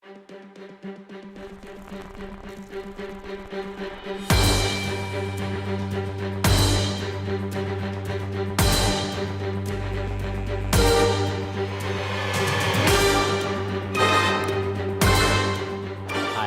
Hi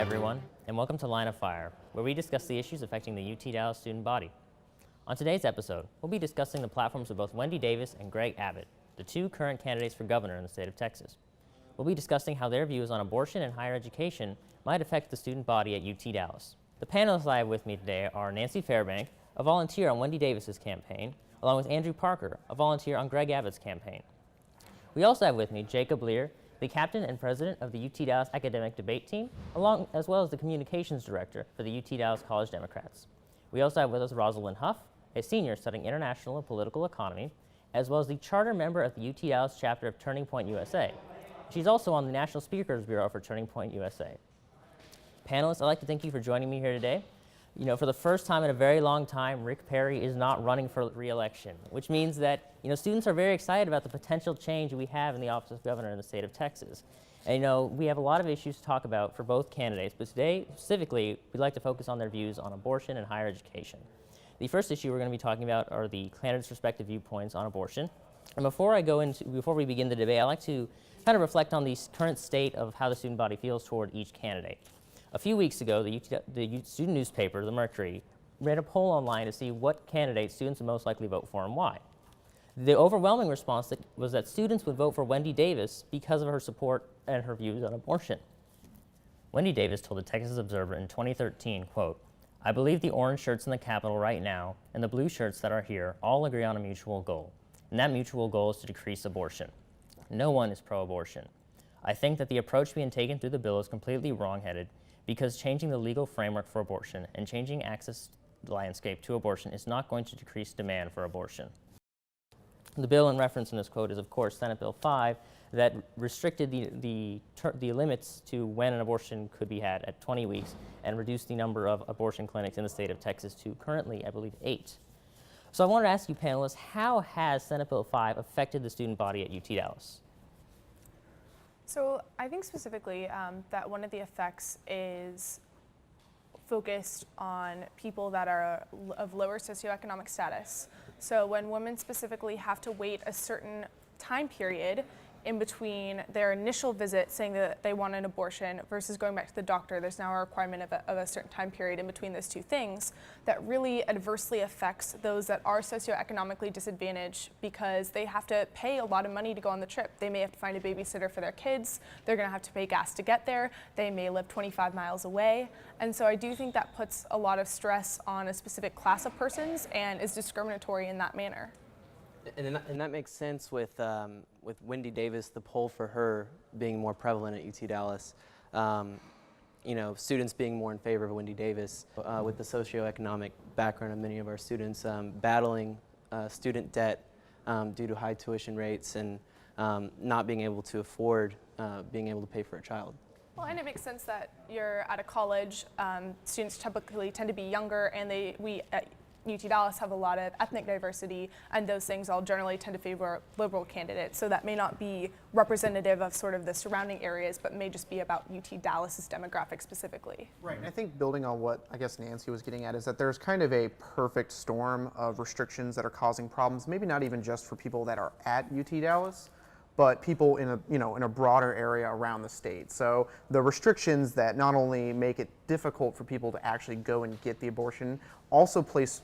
everyone, and welcome to Line of Fire, where we discuss the issues affecting the UT Dallas student body. On today's episode, we'll be discussing the platforms of both Wendy Davis and Greg Abbott, the two current candidates for governor in the state of Texas. We'll be discussing how their views on abortion and higher education might affect the student body at UT Dallas. The panelists I have with me today are Nancy Fairbank, a volunteer on Wendy Davis's campaign, along with Andrew Parker, a volunteer on Greg Abbott's campaign. We also have with me Jacob Lear, the captain and president of the UT Dallas Academic Debate Team, as well as the communications director for the UT Dallas College Democrats. We also have with us Rosalind Huff, a senior studying international and political economy, as well as the charter member of the UT Dallas chapter of Turning Point USA. She's also on the National Speakers Bureau for Turning Point USA. Panelists, I'd like to thank you for joining me here today. You know, for the first time in a very long time, Rick Perry is not running for re-election, which means that, students are very excited about the potential change we have in the office of governor in the state of Texas. And, we have a lot of issues to talk about for both candidates, but today, specifically, we'd like to focus on their views on abortion and higher education. The first issue we're going to be talking about are the candidates' respective viewpoints on abortion. And before we begin the debate, I'd like to kind of reflect on the current state of how the student body feels toward each candidate. A few weeks ago, the student newspaper, The Mercury, ran a poll online to see what candidate students would most likely vote for and why. The overwhelming response was that students would vote for Wendy Davis because of her support and her views on abortion. Wendy Davis told the Texas Observer in 2013, quote, "I believe the orange shirts in the Capitol right now and the blue shirts that are here all agree on a mutual goal, and that mutual goal is to decrease abortion. No one is pro-abortion. I think that the approach being taken through the bill is completely wrong-headed because changing the legal framework for abortion and changing access landscape to abortion is not going to decrease demand for abortion." The bill in reference in this quote is, of course, Senate Bill 5 that restricted the limits to when an abortion could be had at 20 weeks and reduced the number of abortion clinics in the state of Texas to currently, I believe, 8. So I wanted to ask you panelists, how has Senate Bill 5 affected the student body at UT Dallas? So I think specifically that one of the effects is focused on people that are of lower socioeconomic status. So when women specifically have to wait a certain time period in between their initial visit saying that they want an abortion versus going back to the doctor, there's now a requirement of a certain time period in between those two things that really adversely affects those that are socioeconomically disadvantaged because they have to pay a lot of money to go on the trip. They may have to find a babysitter for their kids. They're going to have to pay gas to get there. They may live 25 miles away. And so I do think that puts a lot of stress on a specific class of persons and is discriminatory in that manner. And that makes sense with Wendy Davis, the poll for her being more prevalent at UT Dallas. Students being more in favor of Wendy Davis with the socioeconomic background of many of our students battling student debt due to high tuition rates and not being able to afford being able to pay for a child. Well, and it makes sense that you're at a college, students typically tend to be younger, and we at UT Dallas have a lot of ethnic diversity, and those things all generally tend to favor liberal candidates. So that may not be representative of sort of the surrounding areas, but may just be about UT Dallas's demographic specifically. Right, and I think building on what I guess Nancy was getting at is that there's kind of a perfect storm of restrictions that are causing problems, maybe not even just for people that are at UT Dallas, but people in a broader area around the state. So the restrictions that not only make it difficult for people to actually go and get the abortion also place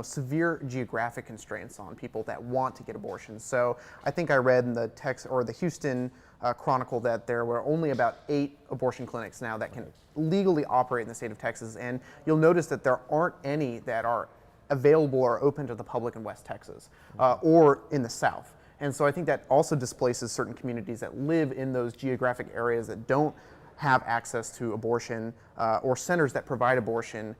severe geographic constraints on people that want to get abortions. So I think I read in the Houston Chronicle that there were only about 8 abortion clinics now that can legally operate in the state of Texas, and you'll notice that there aren't any that are available or open to the public in West Texas or in the South. And so I think that also displaces certain communities that live in those geographic areas that don't have access to abortion or centers that provide abortion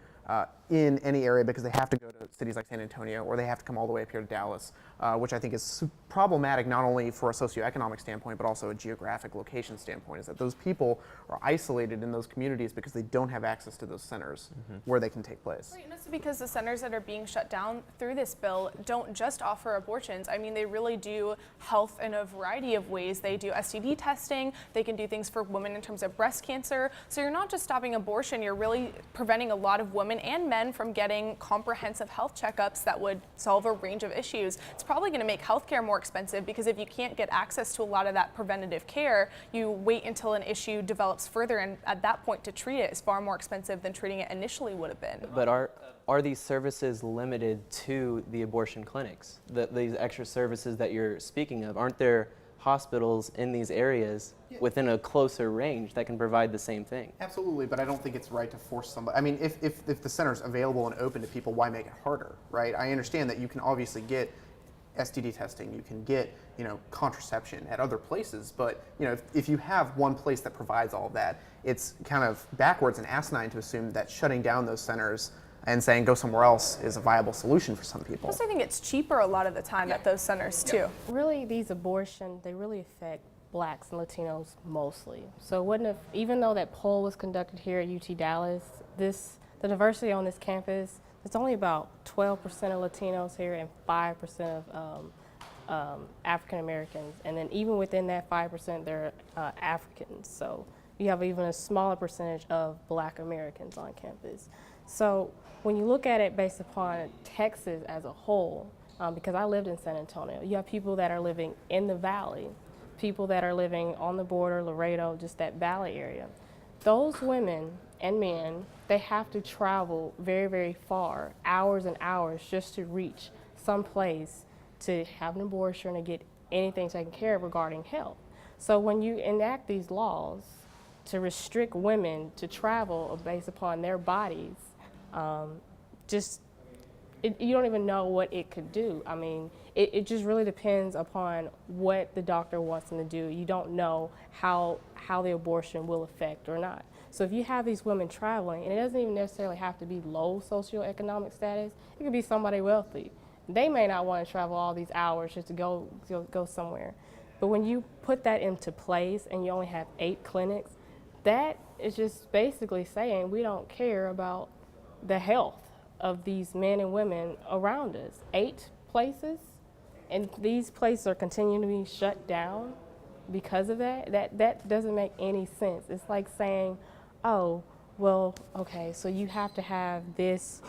in any area because they have to go to cities like San Antonio or they have to come all the way up here to Dallas which I think is problematic not only for a socioeconomic standpoint, but also a geographic location standpoint, is that those people are isolated in those communities because they don't have access to those centers where they can take place. Right, and also because the centers that are being shut down through this bill don't just offer abortions. I mean, they really do health in a variety of ways. They do STD testing, they can do things for women in terms of breast cancer. So you're not just stopping abortion, you're really preventing a lot of women and men from getting comprehensive health checkups that would solve a range of issues. It's probably going to make healthcare more expensive because if you can't get access to a lot of that preventative care, you wait until an issue develops further, and at that point to treat it is far more expensive than treating it initially would have been. But are these services limited to the abortion clinics? These extra services that you're speaking of, aren't there hospitals in these areas within a closer range that can provide the same thing? Absolutely, but I don't think it's right to force somebody. I mean, if the center's available and open to people, why make it harder, right? I understand that you can obviously get STD testing, you can get, contraception at other places, but, if you have one place that provides all of that, it's kind of backwards and asinine to assume that shutting down those centers and saying go somewhere else is a viable solution for some people. Plus, I think it's cheaper a lot of the time at those centers too. Really, these abortions, they really affect Blacks and Latinos mostly. So it wouldn't have, even though that poll was conducted here at UT Dallas, the diversity on this campus, it's only about 12% of Latinos here and 5% of African Americans. And then even within that 5%, they're Africans. So you have even a smaller percentage of Black Americans on campus. So when you look at it based upon Texas as a whole, because I lived in San Antonio, you have people that are living in the valley, people that are living on the border, Laredo, just that valley area. Those women and men, they have to travel very, very far, hours and hours, just to reach some place to have an abortion or get anything taken care of regarding health. So when you enact these laws to restrict women to travel based upon their bodies, you don't even know what it could do. I mean, it just really depends upon what the doctor wants them to do. You don't know how the abortion will affect or not. So if you have these women traveling, and it doesn't even necessarily have to be low socioeconomic status, it could be somebody wealthy. They may not want to travel all these hours just to go somewhere. But when you put that into place and you only have 8 clinics, that is just basically saying we don't care about the health of these men and women around us. 8 places, and these places are continuing to be shut down because of that. That doesn't make any sense. It's like saying, oh, well, okay, so you have to have this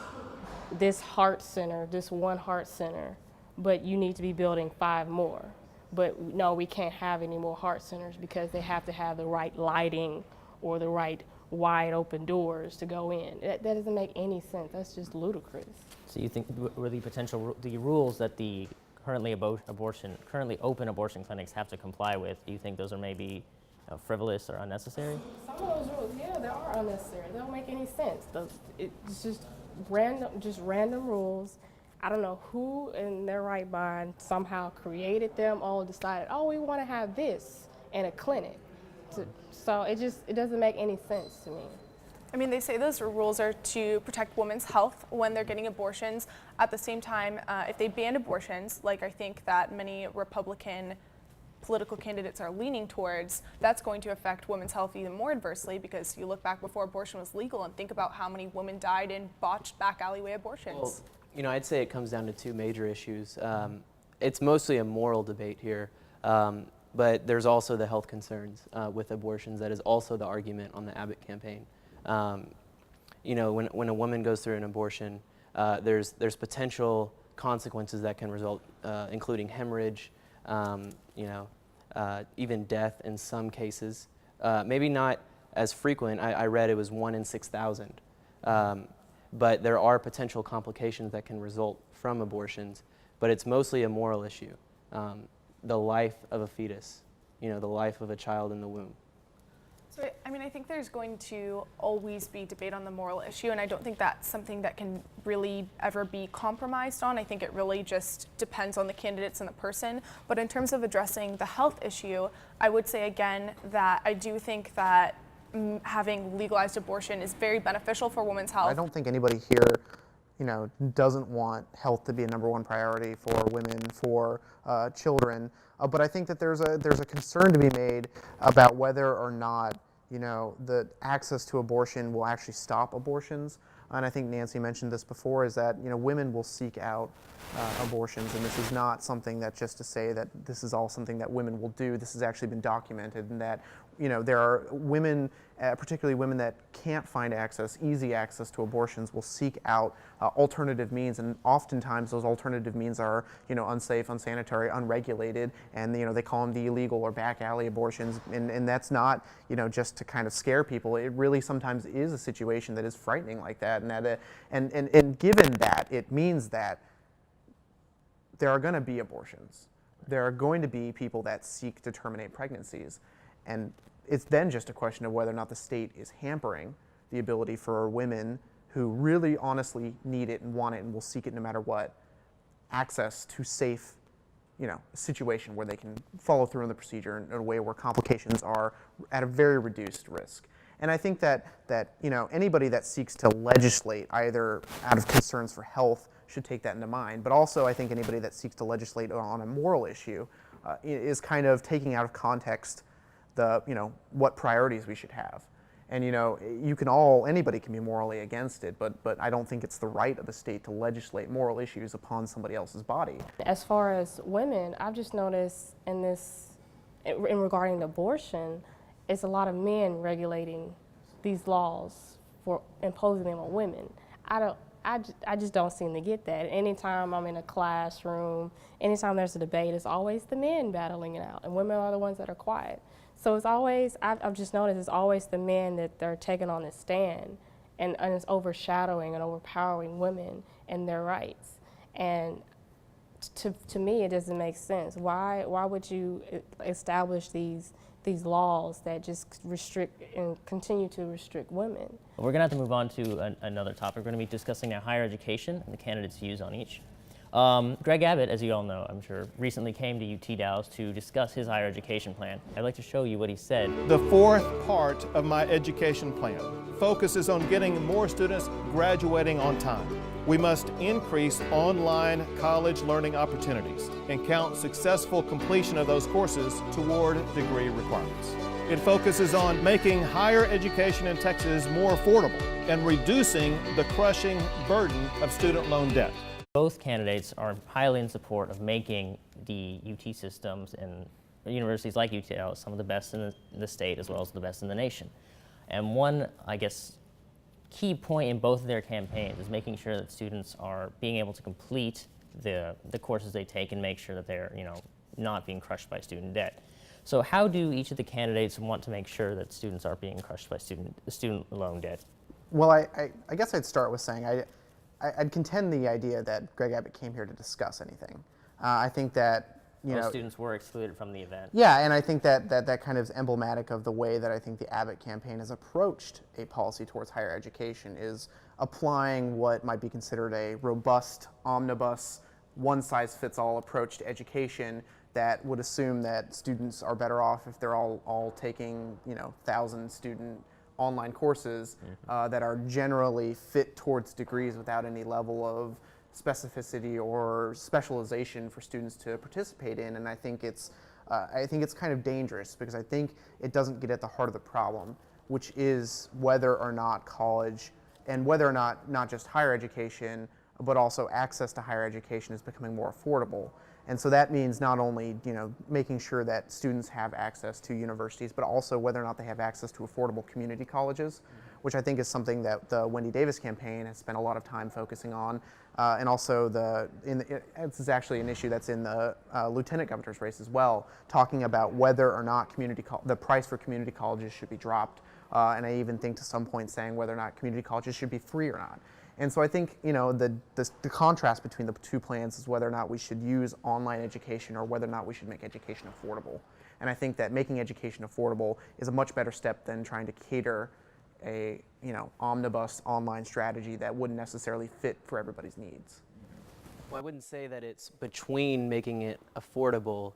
heart center, this one heart center, but you need to be building 5 more. But no, we can't have any more heart centers because they have to have the right lighting or the right wide open doors to go in. That doesn't make any sense. That's just ludicrous. So you think were the rules that the currently open abortion clinics have to comply with, do you think those are maybe frivolous or unnecessary? Some of those rules, yeah, they are unnecessary. They don't make any sense. It's just random rules. I don't know who in their right mind somehow created them or decided, oh, we want to have this in a clinic. So it doesn't make any sense to me. I mean, they say those rules are to protect women's health when they're getting abortions. At the same time, if they ban abortions, like I think that many Republican political candidates are leaning towards, that's going to affect women's health even more adversely, because you look back before abortion was legal and think about how many women died in botched back alleyway abortions. Well, I'd say it comes down to 2 major issues. It's mostly a moral debate here, but there's also the health concerns with abortions. That is also the argument on the Abbott campaign. When a woman goes through an abortion, there's potential consequences that can result, including hemorrhage, even death in some cases. Maybe not as frequent. I read it was 1 in 6,000. But there are potential complications that can result from abortions. But it's mostly a moral issue. The life of a fetus, the life of a child in the womb. So, I think there's going to always be debate on the moral issue, and I don't think that's something that can really ever be compromised on. I think it really just depends on the candidates and the person. But in terms of addressing the health issue, I would say again that I do think that having legalized abortion is very beneficial for women's health. I don't think anybody here doesn't want health to be a #1 priority for women, for children. But I think that there's a concern to be made about whether or not the access to abortion will actually stop abortions. And I think Nancy mentioned this before, is that women will seek out abortions, and this is not something that just to say that this is all something that women will do. This has actually been documented, and that there are women, particularly women that can't find easy access to abortions, will seek out alternative means, and oftentimes those alternative means are unsafe, unsanitary, unregulated, and they call them the illegal or back alley abortions, and that's not just to kind of scare people. It really sometimes is a situation that is frightening like that, and given that, it means that there are going to be abortions. There are going to be people that seek to terminate pregnancies, and it's then just a question of whether or not the state is hampering the ability for women who really honestly need it and want it and will seek it no matter what, access to safe, situation where they can follow through on the procedure in a way where complications are at a very reduced risk. And I think that anybody that seeks to legislate either out of concerns for health should take that into mind, but also I think anybody that seeks to legislate on a moral issue is kind of taking out of context what priorities we should have. And anybody can be morally against it, but I don't think it's the right of the state to legislate moral issues upon somebody else's body. As far as women, I've just noticed in regarding abortion, it's a lot of men regulating these laws for imposing them on women. I just don't seem to get that. Anytime I'm in a classroom, anytime there's a debate, it's always the men battling it out, and women are the ones that are quiet. So it's always, I've just noticed, it's always the men that they're taking on this stand, and it's overshadowing and overpowering women and their rights. And to me, it doesn't make sense. Why would you establish these laws that just restrict and continue to restrict women? We're going to have to move on to another topic. We're going to be discussing now higher education and the candidates' views on each. Greg Abbott, as you all know, I'm sure, recently came to UT Dallas to discuss his higher education plan. I'd like to show you what he said. The fourth part of my education plan focuses on getting more students graduating on time. We must increase online college learning opportunities and count successful completion of those courses toward degree requirements. It focuses on making higher education in Texas more affordable and reducing the crushing burden of student loan debt. Both candidates are highly in support of making the UT systems and universities like UT Dallas some of the best in the state as well as the best in the nation. And one, I guess, key point in both of their campaigns is making sure that students are being able to complete the courses they take and make sure that they're not being crushed by student debt. So how do each of the candidates want to make sure that students are being crushed by student loan debt? Well, I guess I'd start with saying I'd contend the idea that Greg Abbott came here to discuss anything. I think that Most students were excluded from the event. Yeah, and I think that kind of is emblematic of the way that I think the Abbott campaign has approached a policy towards higher education, is applying what might be considered a robust, omnibus, one-size-fits-all approach to education that would assume that students are better off if they're all taking 1,000-student online courses that are generally fit towards degrees without any level of specificity or specialization for students to participate in. And I think it's kind of dangerous, because I think it doesn't get at the heart of the problem, which is whether or not college and whether or not just higher education, but also access to higher education is becoming more affordable. And so that means not only making sure that students have access to universities, but also whether or not they have access to affordable community colleges, which I think is something that the Wendy Davis campaign has spent a lot of time focusing on. And also this is actually an issue that's in the lieutenant governor's race as well, talking about whether or not the price for community colleges should be dropped. And I even think to some point saying whether or not community colleges should be free or not. And so I think the contrast between the two plans is whether or not we should use online education or whether or not we should make education affordable. And I think that making education affordable is a much better step than trying to cater a omnibus online strategy that wouldn't necessarily fit for everybody's needs. Well, I wouldn't say that it's between making it affordable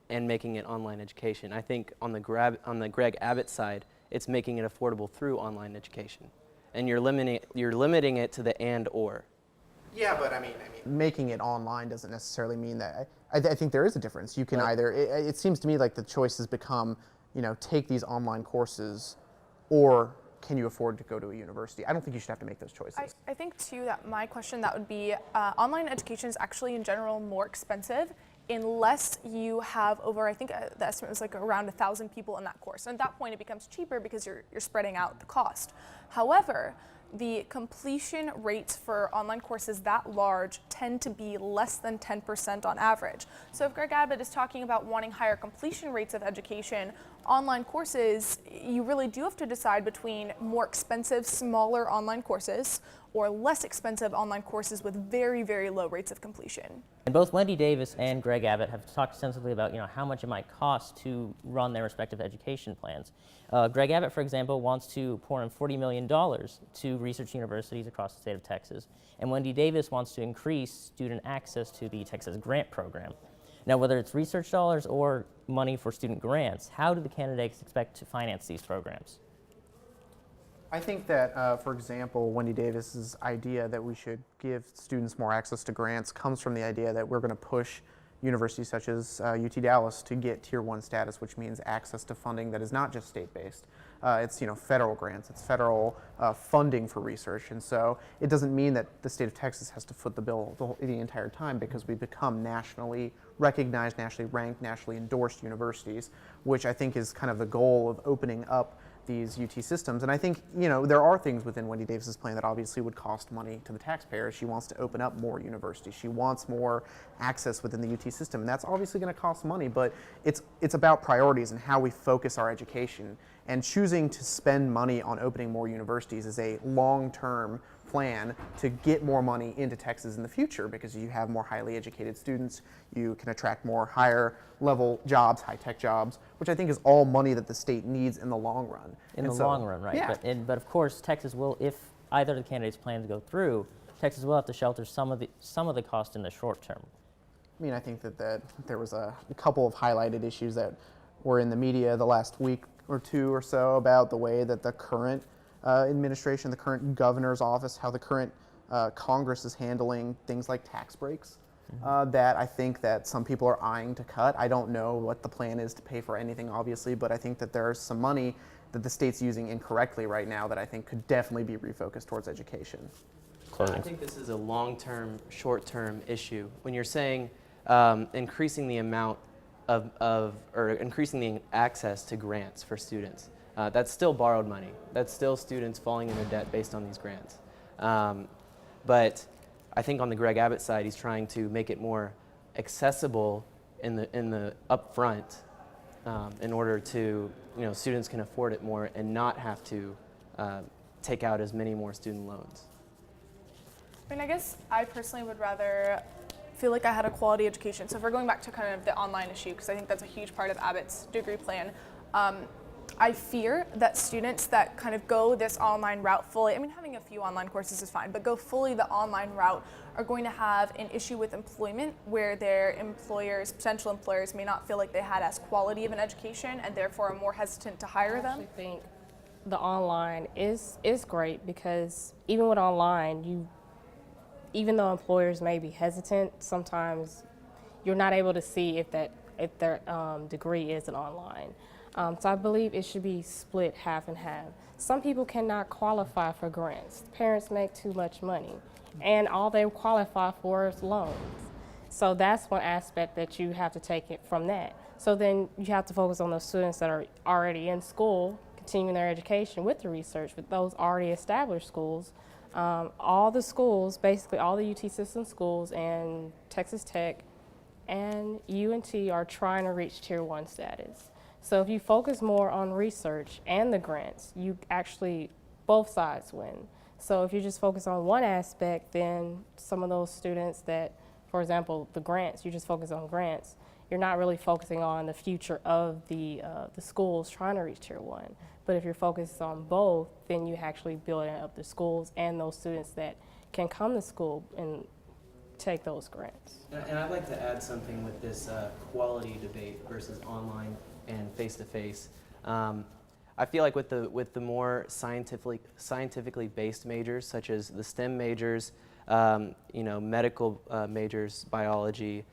and making it online education. I think on the Greg Abbott side, it's making it affordable through online education. And you're limiting it to the and/or. Yeah, but I mean, making it online doesn't necessarily mean that. I think there is a difference. You can either. It seems to me like the choice has become, take these online courses, or can you afford to go to a university? I don't think you should have to make those choices. I think too that my question that would be online education is actually in general more expensive unless you have over, I think the estimate was like around 1,000 people in that course. And at that point it becomes cheaper because you're spreading out the cost. However, the completion rates for online courses that large tend to be less than 10% on average. So if Greg Abbott is talking about wanting higher completion rates of education, online courses, you really do have to decide between more expensive, smaller online courses or less expensive online courses with very, very low rates of completion. And both Wendy Davis and Greg Abbott have talked extensively about how much it might cost to run their respective education plans. Greg Abbott, for example, wants to pour in $40 million to research universities across the state of Texas, and Wendy Davis wants to increase student access to the Texas Grant Program. Now, whether it's research dollars or money for student grants, how do the candidates expect to finance these programs? I think that, for example, Wendy Davis's idea that we should give students more access to grants comes from the idea that we're going to push universities such as UT Dallas to get Tier 1 status, which means access to funding that is not just state-based. It's federal grants, it's federal funding for research, and so it doesn't mean that the state of Texas has to foot the bill the entire time, because we become nationally recognized, nationally ranked, nationally endorsed universities, which I think is kind of the goal of opening up these UT systems. And I think, there are things within Wendy Davis's plan that obviously would cost money to the taxpayer. She wants to open up more universities. She wants more access within the UT system, and that's obviously going to cost money, but it's about priorities and how we focus our education. And choosing to spend money on opening more universities is a long-term plan to get more money into Texas in the future, because you have more highly educated students, you can attract more higher level jobs, high-tech jobs, which I think is all money that the state needs in the long run. In the long run, right? Yeah. But of course, Texas will, if either of the candidates' plans go through, Texas will have to shelter some of the cost in the short term. I mean, I think that there was a couple of highlighted issues that were in the media the last week or two or so about the way that the current administration, the current governor's office, how the current Congress is handling things like tax breaks. That I think that some people are eyeing to cut. I don't know what the plan is to pay for anything, obviously, but I think that there's some money that the state's using incorrectly right now that I think could definitely be refocused towards education. I think this is a long-term, short-term issue. When you're saying increasing the amount or increasing the access to grants for students, that's still borrowed money. That's still students falling into debt based on these grants. But I think on the Greg Abbott side, he's trying to make it more accessible in the upfront, in order to, students can afford it more and not have to take out as many more student loans. I mean, I guess I personally would rather feel like I had a quality education. So if we're going back to kind of the online issue, because I think that's a huge part of Abbott's degree plan, I fear that students that kind of go this online route fully, I mean, having a few online courses is fine, but go fully the online route are going to have an issue with employment where their potential employers may not feel like they had as quality of an education and therefore are more hesitant to hire them. I think the online is great, because even with online, even though employers may be hesitant, sometimes you're not able to see if their degree isn't online. So I believe it should be split half and half. Some people cannot qualify for grants. Parents make too much money, and all they qualify for is loans. So that's one aspect that you have to take it from that. So then you have to focus on those students that are already in school, continuing their education with the research, with those already established schools. All the schools, basically all the UT system schools and Texas Tech and UNT are trying to reach Tier 1 status. So if you focus more on research and the grants, you actually, both sides win. So if you just focus on one aspect, then some of those students that, for example, the grants, you just focus on grants, you're not really focusing on the future of the schools trying to reach Tier 1. But if you're focused on both, then you actually building up the schools and those students that can come to school and take those grants. And I'd like to add something with this quality debate versus online and face-to-face. I feel like with the more scientifically based majors, such as the STEM majors, medical majors, biology.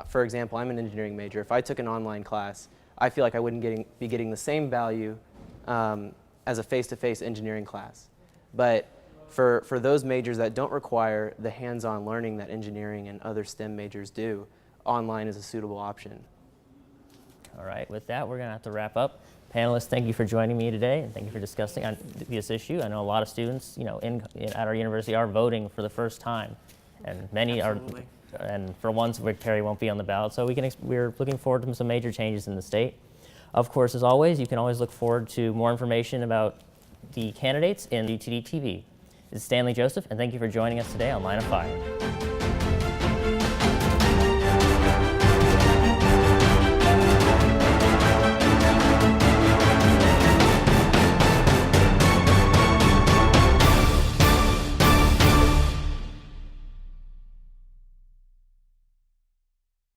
For example, I'm an engineering major. If I took an online class, I feel like I wouldn't be getting the same value as a face-to-face engineering class. But for those majors that don't require the hands-on learning that engineering and other STEM majors do, online is a suitable option. All right, with that, we're going to have to wrap up. Panelists, thank you for joining me today, and thank you for discussing this issue. I know a lot of students, at our university are voting for the first time, and many Absolutely. are, and for once, Terry won't be on the ballot. So we're looking forward to some major changes in the state. Of course, as always, you can always look forward to more information about the candidates in UTD TV. This is Stanley Joseph, and thank you for joining us today on Line of Fire.